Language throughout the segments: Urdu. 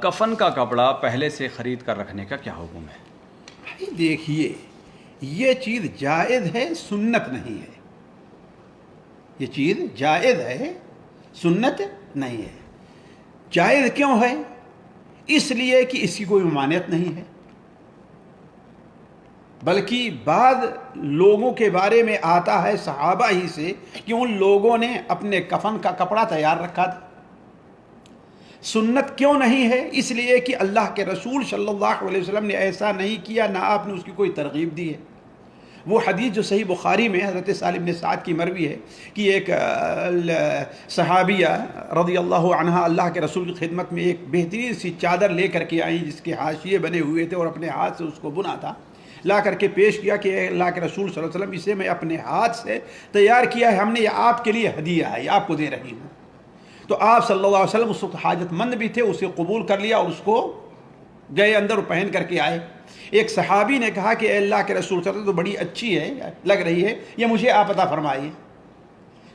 کفن کا کپڑا پہلے سے خرید کر رکھنے کا کیا حکم ہے؟ بھائی دیکھیے، یہ چیز جائز ہے، سنت نہیں ہے۔ یہ چیز جائز ہے، سنت نہیں ہے۔ جائز کیوں ہے؟ اس لیے کہ اس کی کوئی ممانعت نہیں ہے، بلکہ بعض لوگوں کے بارے میں آتا ہے صحابہ ہی سے کہ ان لوگوں نے اپنے کفن کا کپڑا تیار رکھا تھا۔ سنت کیوں نہیں ہے؟ اس لیے کہ اللہ کے رسول صلی اللہ علیہ وسلم نے ایسا نہیں کیا، نہ آپ نے اس کی کوئی ترغیب دی ہے۔ وہ حدیث جو صحیح بخاری میں حضرت سالم بن سعد کی مروی ہے کہ ایک صحابیہ رضی اللہ عنہ اللہ کے رسول کی خدمت میں ایک بہترین سی چادر لے کر کے آئیں جس کے حاشیے بنے ہوئے تھے اور اپنے ہاتھ سے اس کو بنا تھا، لا کر کے پیش کیا کہ اللہ کے رسول صلی اللہ علیہ وسلم اسے میں اپنے ہاتھ سے تیار کیا ہے، ہم نے یہ آپ کے لیے ہدیہ ہے، یہ آپ کو دے رہی ہوں۔ تو آپ صلی اللہ علیہ وسلم اس وقت حاجت مند بھی تھے، اسے قبول کر لیا اور اس کو گئے اندر اور پہن کر کے آئے۔ ایک صحابی نے کہا کہ اے اللہ کے رسول صلی اللہ علیہ وسلم تو بڑی اچھی ہے، لگ رہی ہے، یہ مجھے آپ عطا فرمائیے۔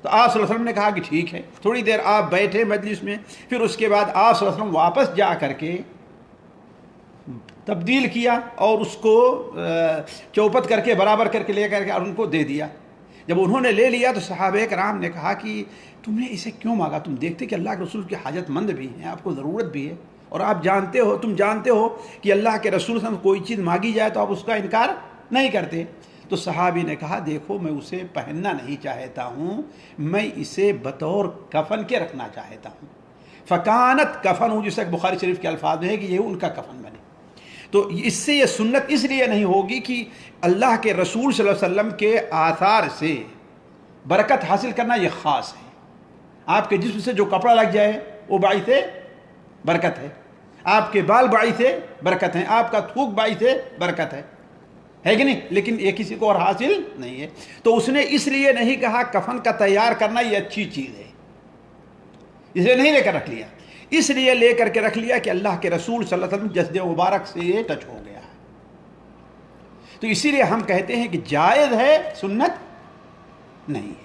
تو آپ صلی اللہ علیہ وسلم نے کہا کہ ٹھیک ہے۔ تھوڑی دیر آپ بیٹھے مجلس میں، پھر اس کے بعد آپ صلی اللہ علیہ وسلم واپس جا کر کے تبدیل کیا اور اس کو چوپٹ کر کے برابر کر کے لے کر کے اور ان کو دے دیا۔ جب انہوں نے لے لیا تو صحابہ کرام نے کہا کہ تم نے اسے کیوں مانگا؟ تم دیکھتے کہ اللہ کے رسول کی حاجت مند بھی ہیں، آپ کو ضرورت بھی ہے، اور آپ جانتے ہو، تم جانتے ہو کہ اللہ کے رسول سے کوئی چیز مانگی جائے تو آپ اس کا انکار نہیں کرتے۔ تو صحابی نے کہا دیکھو میں اسے پہننا نہیں چاہتا ہوں، میں اسے بطور کفن کے رکھنا چاہتا ہوں۔ فکانت کفن ہوں، جیسے بخاری شریف کے الفاظ ہے کہ یہ ان کا کفن بنے۔ تو اس سے یہ سنت اس لیے نہیں ہوگی کہ اللہ کے رسول صلی اللہ علیہ وسلم کے آثار سے برکت حاصل کرنا یہ خاص ہے۔ آپ کے جسم سے جو کپڑا لگ جائے وہ باعث برکت ہے، آپ کے بال باعث برکت ہیں، آپ کا تھوک باعث برکت ہے کہ نہیں؟ لیکن یہ کسی کو اور حاصل نہیں ہے۔ تو اس نے اس لیے نہیں کہا کفن کا تیار کرنا یہ اچھی چیز ہے، اسے نہیں لے کر رکھ لیا، اس لیے لے کر کے رکھ لیا کہ اللہ کے رسول صلی اللہ علیہ وسلم جسد مبارک سے یہ ٹچ ہو گیا ہے۔ تو اسی لیے ہم کہتے ہیں کہ جائز ہے، سنت نہیں ہے۔